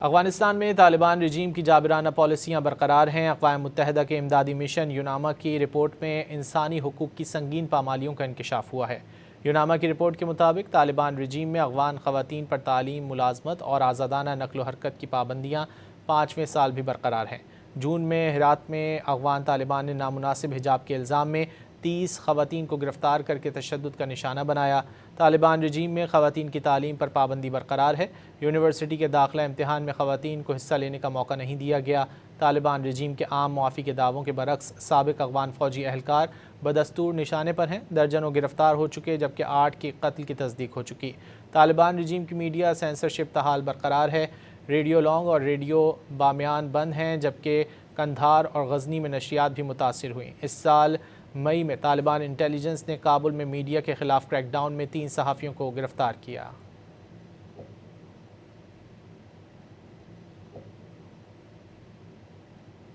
افغانستان میں طالبان رجیم کی جابرانہ پالیسیاں برقرار ہیں۔ اقوام متحدہ کے امدادی مشن یوناما کی رپورٹ میں انسانی حقوق کی سنگین پامالیوں کا انکشاف ہوا ہے۔ یوناما کی رپورٹ کے مطابق طالبان رجیم میں افغان خواتین پر تعلیم، ملازمت اور آزادانہ نقل و حرکت کی پابندیاں 5ویں سال بھی برقرار ہیں۔ جون میں ہرات میں افغان طالبان نے نامناسب حجاب کے الزام میں 30 خواتین کو گرفتار کر کے تشدد کا نشانہ بنایا۔ طالبان رجیم میں خواتین کی تعلیم پر پابندی برقرار ہے۔ یونیورسٹی کے داخلہ امتحان میں خواتین کو حصہ لینے کا موقع نہیں دیا گیا۔ طالبان رجیم کے عام معافی کے دعووں کے برعکس سابق افغان فوجی اہلکار بدستور نشانے پر ہیں۔ درجنوں گرفتار ہو چکے جبکہ 8 کے قتل کی تصدیق ہو چکی۔ طالبان رجیم کی میڈیا سینسرشپ تاحال برقرار ہے۔ ریڈیو لانگ اور ریڈیو بامیان بند ہیں جبکہ قندھار اور غزنی میں نشریات بھی متاثر ہوئیں۔ اس سال مئی میں طالبان انٹیلیجنس نے کابل میں میڈیا کے خلاف کریک ڈاؤن میں 3 صحافیوں کو گرفتار کیا۔